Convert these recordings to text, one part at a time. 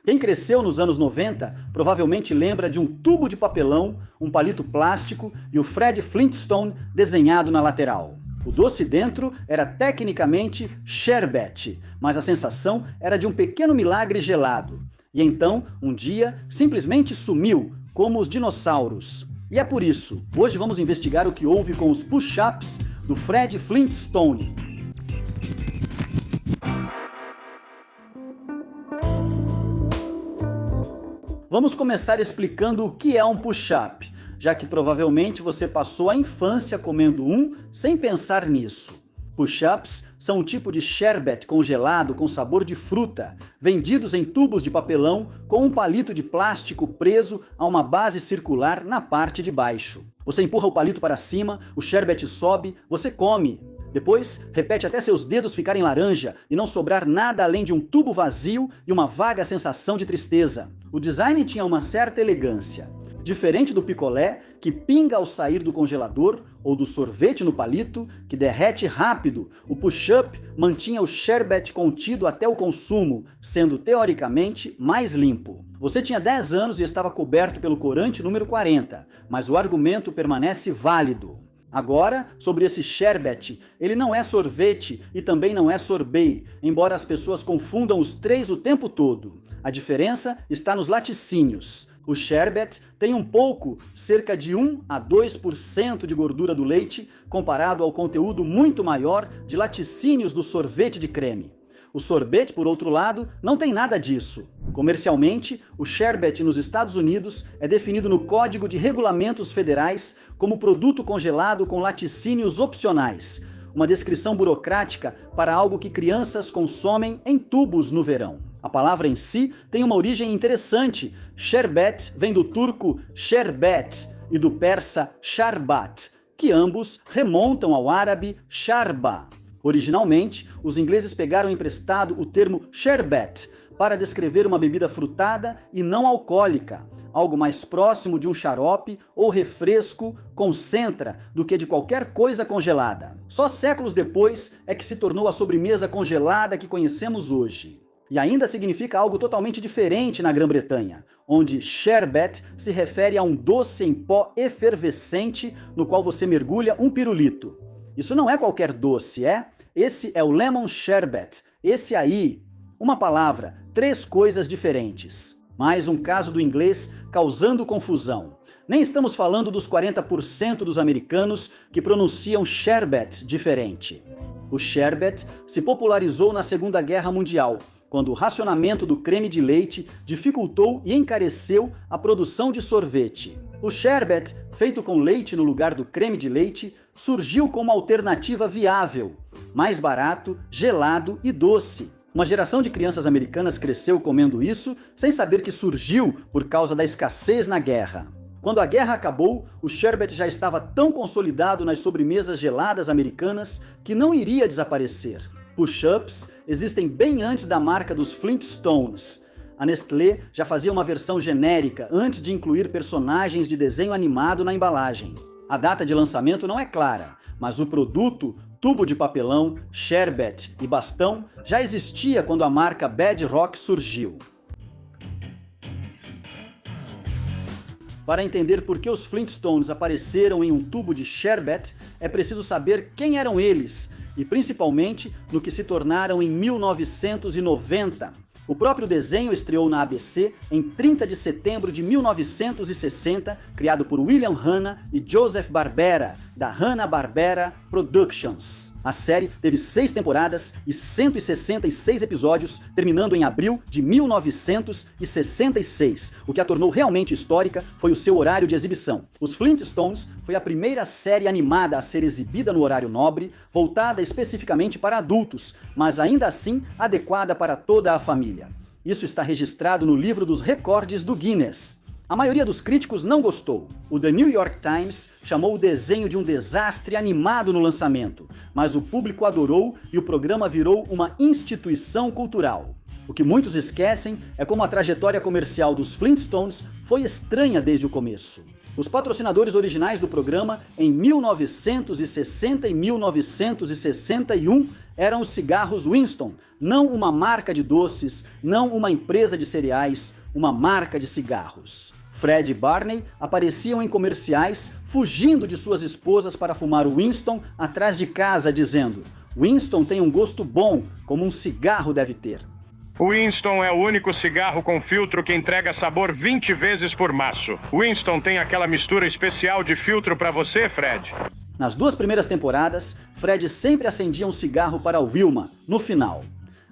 Quem cresceu nos anos 90 provavelmente lembra de um tubo de papelão, um palito plástico e o Fred Flintstone desenhado na lateral. O doce dentro era tecnicamente sherbet, mas a sensação era de um pequeno milagre gelado. E então, um dia, simplesmente sumiu, como os dinossauros. E é por isso, hoje vamos investigar o que houve com os push-ups do Fred Flintstone. Vamos começar explicando o que é um push-up, já que provavelmente você passou a infância comendo um sem pensar nisso. Push-ups são um tipo de sherbet congelado com sabor de fruta, vendidos em tubos de papelão com um palito de plástico preso a uma base circular na parte de baixo. Você empurra o palito para cima, o sherbet sobe, você come. Depois, repete até seus dedos ficarem laranja e não sobrar nada além de um tubo vazio e uma vaga sensação de tristeza. O design tinha uma certa elegância. Diferente do picolé, que pinga ao sair do congelador, ou do sorvete no palito, que derrete rápido, o push-up mantinha o sherbet contido até o consumo, sendo teoricamente mais limpo. Você tinha 10 anos e estava coberto pelo corante número 40, mas o argumento permanece válido. Agora, sobre esse sherbet, ele não é sorvete e também não é sorbet, embora as pessoas confundam os três o tempo todo. A diferença está nos laticínios. O sherbet tem um pouco, cerca de 1 a 2% de gordura do leite, comparado ao conteúdo muito maior de laticínios do sorvete de creme. O sorvete, por outro lado, não tem nada disso. Comercialmente, o sherbet nos Estados Unidos é definido no Código de Regulamentos Federais como produto congelado com laticínios opcionais, uma descrição burocrática para algo que crianças consomem em tubos no verão. A palavra em si tem uma origem interessante. Sherbet vem do turco sherbet e do persa sharbat, que ambos remontam ao árabe sharba. Originalmente, os ingleses pegaram emprestado o termo sherbet para descrever uma bebida frutada e não alcoólica, algo mais próximo de um xarope ou refresco concentra do que de qualquer coisa congelada. Só séculos depois é que se tornou a sobremesa congelada que conhecemos hoje. E ainda significa algo totalmente diferente na Grã-Bretanha, onde sherbet se refere a um doce em pó efervescente no qual você mergulha um pirulito. Isso não é qualquer doce, é? Esse é o lemon sherbet, esse aí. Uma palavra, 3 coisas diferentes. Mais um caso do inglês causando confusão. Nem estamos falando dos 40% dos americanos que pronunciam sherbet diferente. O sherbet se popularizou na Segunda Guerra Mundial, quando o racionamento do creme de leite dificultou e encareceu a produção de sorvete. O sherbet, feito com leite no lugar do creme de leite, surgiu como alternativa viável, mais barato, gelado e doce. Uma geração de crianças americanas cresceu comendo isso sem saber que surgiu por causa da escassez na guerra. Quando a guerra acabou, o sherbet já estava tão consolidado nas sobremesas geladas americanas que não iria desaparecer. Push-ups existem bem antes da marca dos Flintstones. A Nestlé já fazia uma versão genérica antes de incluir personagens de desenho animado na embalagem. A data de lançamento não é clara, mas o produto, tubo de papelão, sherbet e bastão já existia quando a marca Bad Rock surgiu. Para entender por que os Flintstones apareceram em um tubo de sherbet, é preciso saber quem eram eles, e principalmente no que se tornaram em 1990. O próprio desenho estreou na ABC em 30 de setembro de 1960, criado por William Hanna e Joseph Barbera, da Hanna-Barbera Productions. A série teve 6 temporadas e 166 episódios, terminando em abril de 1966. O que a tornou realmente histórica foi o seu horário de exibição. Os Flintstones foi a primeira série animada a ser exibida no horário nobre, voltada especificamente para adultos, mas ainda assim adequada para toda a família. Isso está registrado no livro dos recordes do Guinness. A maioria dos críticos não gostou. O The New York Times chamou o desenho de um desastre animado no lançamento, mas o público adorou e o programa virou uma instituição cultural. O que muitos esquecem é como a trajetória comercial dos Flintstones foi estranha desde o começo. Os patrocinadores originais do programa em 1960 e 1961 eram os cigarros Winston, não uma marca de doces, não uma empresa de cereais, uma marca de cigarros. Fred e Barney apareciam em comerciais fugindo de suas esposas para fumar o Winston atrás de casa, dizendo: Winston tem um gosto bom, como um cigarro deve ter. Winston é o único cigarro com filtro que entrega sabor 20 vezes por maço. Winston tem aquela mistura especial de filtro para você, Fred. Nas 2 primeiras temporadas, Fred sempre acendia um cigarro para Wilma, no final.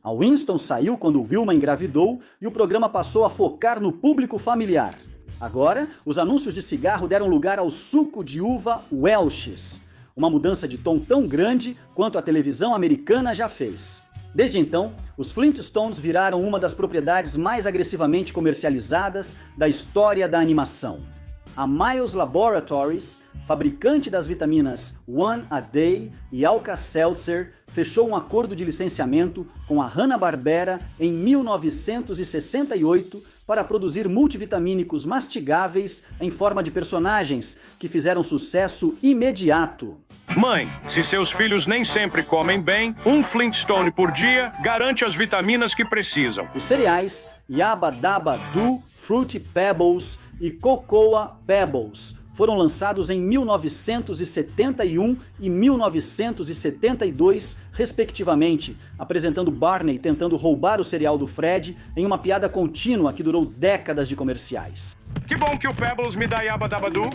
A Winston saiu quando Wilma engravidou e o programa passou a focar no público familiar. Agora, os anúncios de cigarro deram lugar ao suco de uva Welch's, uma mudança de tom tão grande quanto a televisão americana já fez. Desde então, os Flintstones viraram uma das propriedades mais agressivamente comercializadas da história da animação. A Miles Laboratories, fabricante das vitaminas One a Day e Alka-Seltzer, fechou um acordo de licenciamento com a Hanna-Barbera em 1968 para produzir multivitamínicos mastigáveis em forma de personagens que fizeram sucesso imediato. Mãe, se seus filhos nem sempre comem bem, um Flintstone por dia garante as vitaminas que precisam. Os cereais Yabba Dabba Do, Fruity Pebbles e Cocoa Pebbles foram lançados em 1971 e 1972, respectivamente, apresentando Barney tentando roubar o cereal do Fred em uma piada contínua que durou décadas de comerciais. Que bom que o Pebbles me dá Yabba Dabba Do.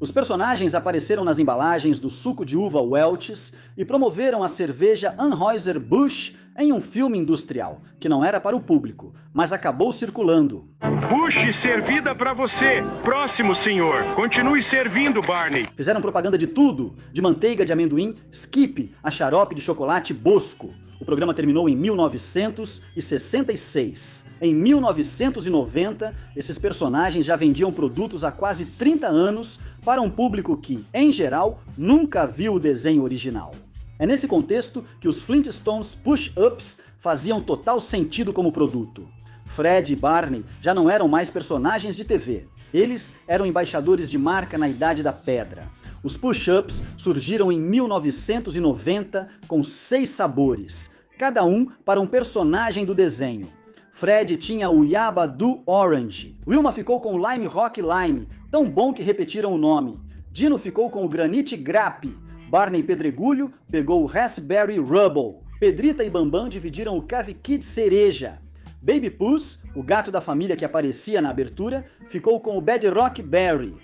Os personagens apareceram nas embalagens do suco de uva Welch's e promoveram a cerveja Anheuser-Busch em um filme industrial, que não era para o público, mas acabou circulando. Busch servida para você. Próximo, senhor. Continue servindo, Barney. Fizeram propaganda de tudo, de manteiga de amendoim, Skip, a xarope de chocolate Bosco. O programa terminou em 1966. Em 1990, esses personagens já vendiam produtos há quase 30 anos para um público que, em geral, nunca viu o desenho original. É nesse contexto que os Flintstones Push-Ups faziam total sentido como produto. Fred e Barney já não eram mais personagens de TV. Eles eram embaixadores de marca na Idade da Pedra. Os Push-Ups surgiram em 1990 com 6 sabores, cada um para um personagem do desenho. Fred tinha o Yabba Do Orange. Wilma ficou com o Lime Rock Lime, tão bom que repetiram o nome. Dino ficou com o Granite Grape. Barney Pedregulho pegou o Raspberry Rubble. Pedrita e Bambam dividiram o Cave Kid Cereja. Baby Puss, o gato da família que aparecia na abertura, ficou com o Bedrock Berry.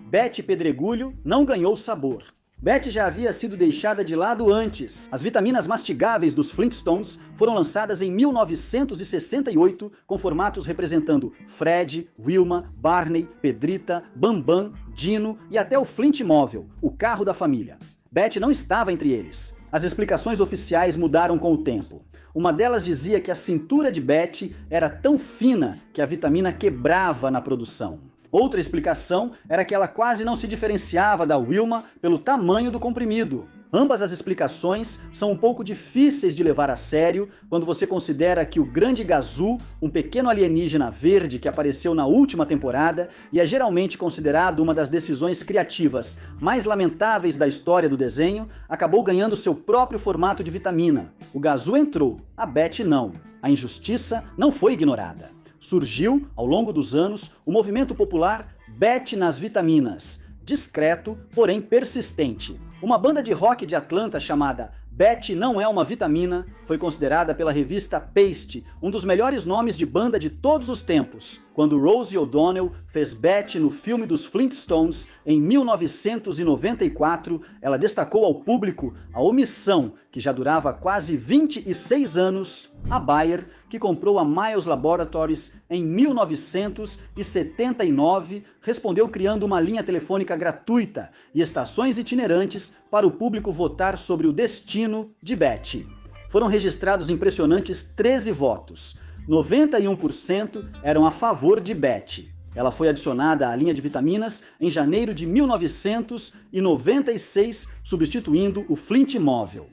Betty Pedregulho não ganhou sabor. Betty já havia sido deixada de lado antes. As vitaminas mastigáveis dos Flintstones foram lançadas em 1968 com formatos representando Fred, Wilma, Barney, Pedrita, Bambam, Dino e até o Flint Móvel, o carro da família. Betty não estava entre eles. As explicações oficiais mudaram com o tempo. Uma delas dizia que a cintura de Betty era tão fina que a vitamina quebrava na produção. Outra explicação era que ela quase não se diferenciava da Wilma pelo tamanho do comprimido. Ambas as explicações são um pouco difíceis de levar a sério quando você considera que o Grande Gazoo, um pequeno alienígena verde que apareceu na última temporada e é geralmente considerado uma das decisões criativas mais lamentáveis da história do desenho, acabou ganhando seu próprio formato de vitamina. O Gazoo entrou, a Betty não. A injustiça não foi ignorada. Surgiu, ao longo dos anos, o movimento popular Betty nas Vitaminas, discreto, porém persistente. Uma banda de rock de Atlanta chamada Betty Não É Uma Vitamina foi considerada pela revista Paste um dos melhores nomes de banda de todos os tempos. Quando Rosie O'Donnell fez Betty no filme dos Flintstones em 1994, ela destacou ao público a omissão, que já durava quase 26 anos, a Bayer, que comprou a Miles Laboratories em 1979, respondeu criando uma linha telefônica gratuita e estações itinerantes para o público votar sobre o destino de Betty. Foram registrados impressionantes 13 votos. 91% eram a favor de Betty. Ela foi adicionada à linha de vitaminas em janeiro de 1996, substituindo o Flint Móvel.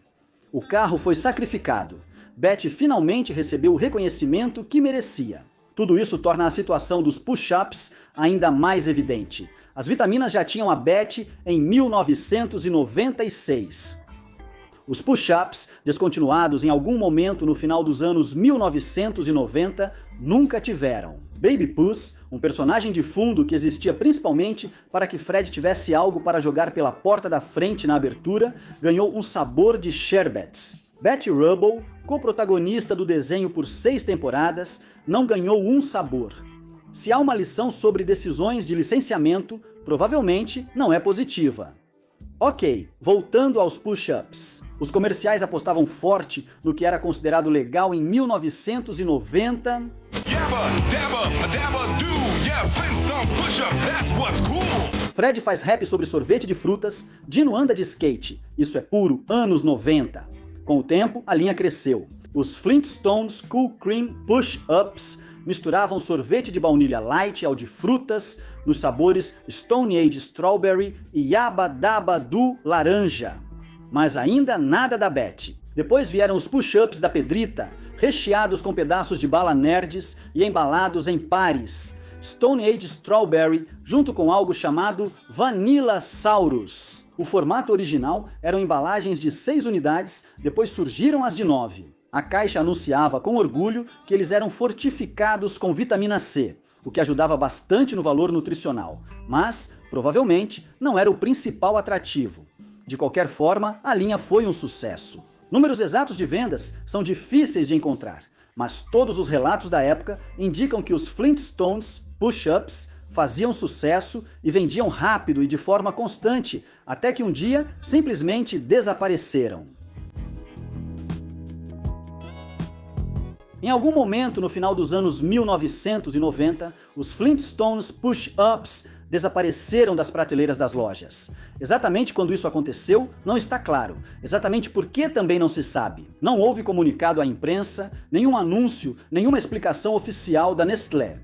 O carro foi sacrificado. Betty finalmente recebeu o reconhecimento que merecia. Tudo isso torna a situação dos push-ups ainda mais evidente. As vitaminas já tinham a Betty em 1996. Os push-ups, descontinuados em algum momento no final dos anos 1990, nunca tiveram. Baby Puss, um personagem de fundo que existia principalmente para que Fred tivesse algo para jogar pela porta da frente na abertura, ganhou um sabor de sherbets. Betty Rubble, co-protagonista do desenho por 6 temporadas, não ganhou um sabor. Se há uma lição sobre decisões de licenciamento, provavelmente não é positiva. Ok, voltando aos push-ups. Os comerciais apostavam forte no que era considerado legal em 1990. Fred faz rap sobre sorvete de frutas, Dino anda de skate. Isso é puro anos 90. Com o tempo, a linha cresceu. Os Flintstones Cool Cream Push-Ups misturavam sorvete de baunilha light ao de frutas, nos sabores Stone Age Strawberry e Yabba Dabba Do Laranja. Mas ainda nada da Betty. Depois vieram os push-ups da Pedrita, recheados com pedaços de bala nerds e embalados em pares. Stone Age Strawberry, junto com algo chamado Vanilla Saurus. O formato original eram embalagens de 6 unidades, depois surgiram as de 9. A caixa anunciava com orgulho que eles eram fortificados com vitamina C, o que ajudava bastante no valor nutricional, mas, provavelmente, não era o principal atrativo. De qualquer forma, a linha foi um sucesso. Números exatos de vendas são difíceis de encontrar, mas todos os relatos da época indicam que os Flintstones Push-Ups faziam sucesso e vendiam rápido e de forma constante, até que um dia simplesmente desapareceram. Em algum momento no final dos anos 1990, os Flintstones Push-Ups desapareceram das prateleiras das lojas. Exatamente quando isso aconteceu, não está claro. Exatamente por que também não se sabe. Não houve comunicado à imprensa, nenhum anúncio, nenhuma explicação oficial da Nestlé.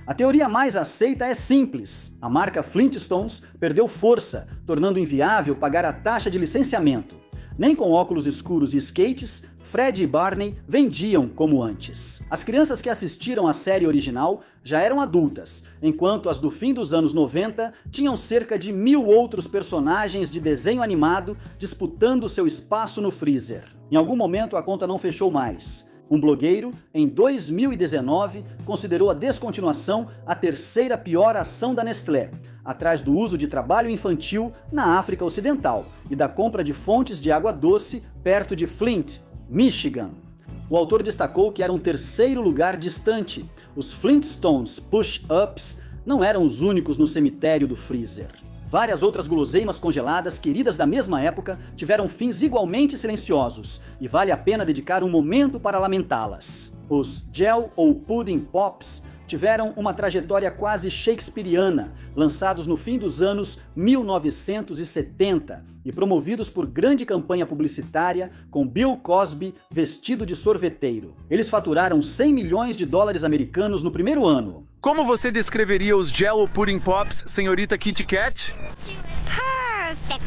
A teoria mais aceita é simples. A marca Flintstones perdeu força, tornando inviável pagar a taxa de licenciamento. Nem com óculos escuros e skates, Fred e Barney vendiam como antes. As crianças que assistiram à série original já eram adultas, enquanto as do fim dos anos 90 tinham cerca de 1000 outros personagens de desenho animado disputando seu espaço no freezer. Em algum momento a conta não fechou mais. Um blogueiro, em 2019, considerou a descontinuação a terceira pior ação da Nestlé, atrás do uso de trabalho infantil na África Ocidental e da compra de fontes de água doce perto de Flint, Michigan. O autor destacou que era um terceiro lugar distante. Os Flintstones Push-Ups não eram os únicos no cemitério do freezer. Várias outras guloseimas congeladas queridas da mesma época tiveram fins igualmente silenciosos, e vale a pena dedicar um momento para lamentá-las. Os Gel ou Pudding Pops tiveram uma trajetória quase shakespeariana, lançados no fim dos anos 1970 e promovidos por grande campanha publicitária com Bill Cosby vestido de sorveteiro. Eles faturaram 100 milhões de dólares americanos no primeiro ano. Como você descreveria os Jell-O Pudding Pops, senhorita Kitty Cat? Perfect.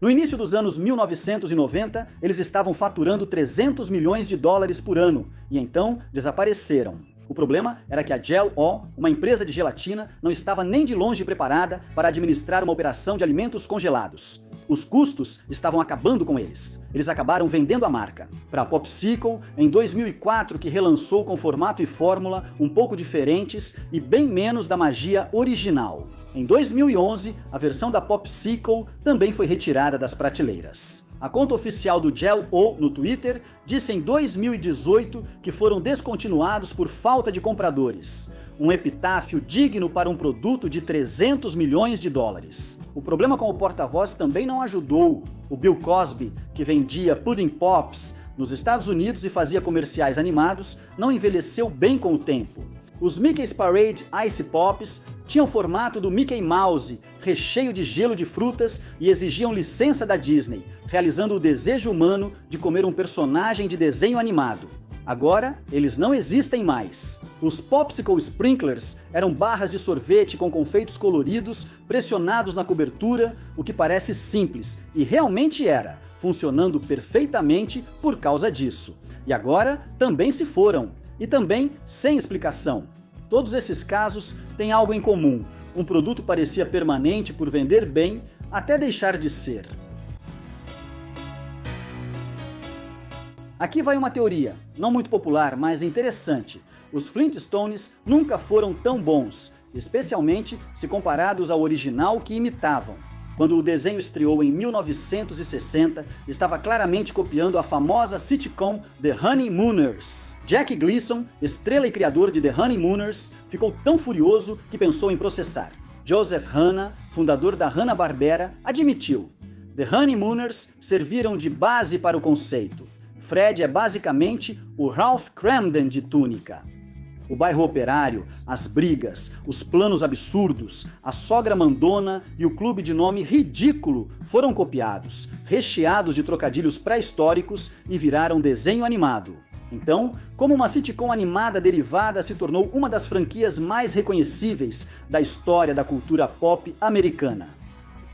No início dos anos 1990, eles estavam faturando 300 milhões de dólares por ano, e então desapareceram. O problema era que a Jell-O, uma empresa de gelatina, não estava nem de longe preparada para administrar uma operação de alimentos congelados. Os custos estavam acabando com eles. Eles acabaram vendendo a marca para a Popsicle em 2004, que relançou com formato e fórmula um pouco diferentes e bem menos da magia original. Em 2011, a versão da Popsicle também foi retirada das prateleiras. A conta oficial do Jell-O no Twitter disse em 2018 que foram descontinuados por falta de compradores. Um epitáfio digno para um produto de 300 milhões de dólares. O problema com o porta-voz também não ajudou. O Bill Cosby, que vendia Pudding Pops nos Estados Unidos e fazia comerciais animados, não envelheceu bem com o tempo. Os Mickey's Parade Ice Pops tinham formato do Mickey Mouse, recheio de gelo de frutas e exigiam licença da Disney, realizando o desejo humano de comer um personagem de desenho animado. Agora, eles não existem mais. Os Popsicle Sprinklers eram barras de sorvete com confeitos coloridos pressionados na cobertura, o que parece simples, e realmente era, funcionando perfeitamente por causa disso. E agora também se foram. e também sem explicação. Todos esses casos têm algo em comum. Um produto parecia permanente por vender bem, até deixar de ser. Aqui vai uma teoria, não muito popular, mas interessante. Os Flintstones nunca foram tão bons, especialmente se comparados ao original que imitavam. Quando o desenho estreou em 1960, estava claramente copiando a famosa sitcom The Honeymooners. Jack Gleason, estrela e criador de The Honeymooners, ficou tão furioso que pensou em processar. Joseph Hanna, fundador da Hanna-Barbera, admitiu: The Honeymooners serviram de base para o conceito. Fred é basicamente o Ralph Cramden de Túnica. O bairro operário, as brigas, os planos absurdos, a sogra mandona e o clube de nome ridículo foram copiados, recheados de trocadilhos pré-históricos e viraram desenho animado. Então, como uma sitcom animada derivada se tornou uma das franquias mais reconhecíveis da história da cultura pop americana.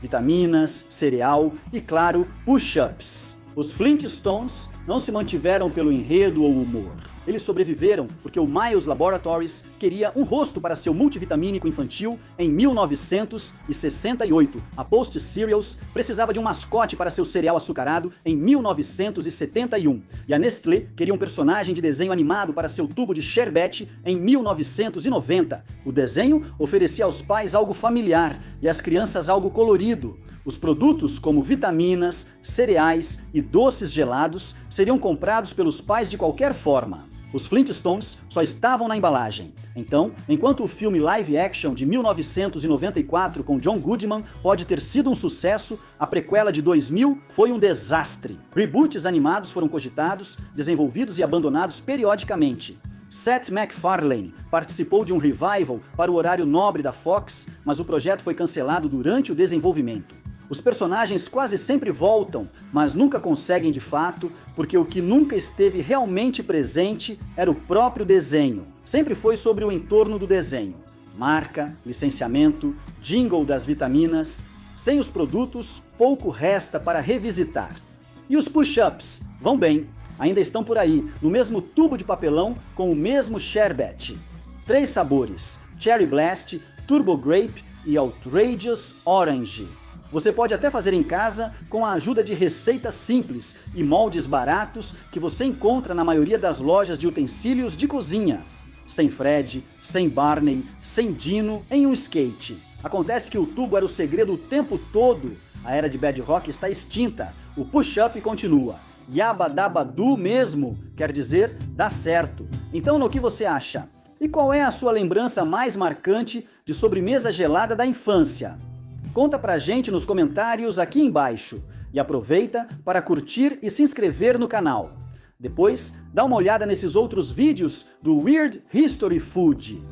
Vitaminas, cereal e, claro, push-ups. Os Flintstones não se mantiveram pelo enredo ou humor. Eles sobreviveram porque o Miles Laboratories queria um rosto para seu multivitamínico infantil em 1968. A Post Cereals precisava de um mascote para seu cereal açucarado em 1971. E a Nestlé queria um personagem de desenho animado para seu tubo de sherbet em 1990. O desenho oferecia aos pais algo familiar e às crianças algo colorido. Os produtos, como vitaminas, cereais e doces gelados, seriam comprados pelos pais de qualquer forma. Os Flintstones só estavam na embalagem. Então, enquanto o filme live action de 1994 com John Goodman pode ter sido um sucesso, a prequela de 2000 foi um desastre. Reboots animados foram cogitados, desenvolvidos e abandonados periodicamente. Seth MacFarlane participou de um revival para o horário nobre da Fox, mas o projeto foi cancelado durante o desenvolvimento. Os personagens quase sempre voltam, mas nunca conseguem de fato, porque o que nunca esteve realmente presente era o próprio desenho. Sempre foi sobre o entorno do desenho. Marca, licenciamento, jingle das vitaminas. Sem os produtos, pouco resta para revisitar. E os push-ups? Vão bem. Ainda estão por aí, no mesmo tubo de papelão com o mesmo sherbet. 3 sabores: Cherry Blast, Turbo Grape e Outrageous Orange. Você pode até fazer em casa com a ajuda de receitas simples e moldes baratos que você encontra na maioria das lojas de utensílios de cozinha. Sem Fred, sem Barney, sem Dino em um skate. Acontece que o tubo era o segredo o tempo todo. A era de Bad Rock está extinta. O push-up continua. Yabadabadu mesmo, quer dizer, dá certo. Então, no que você acha? E qual é a sua lembrança mais marcante de sobremesa gelada da infância? Conta pra gente nos comentários aqui embaixo. E aproveita para curtir e se inscrever no canal. Depois, dá uma olhada nesses outros vídeos do Weird History Food.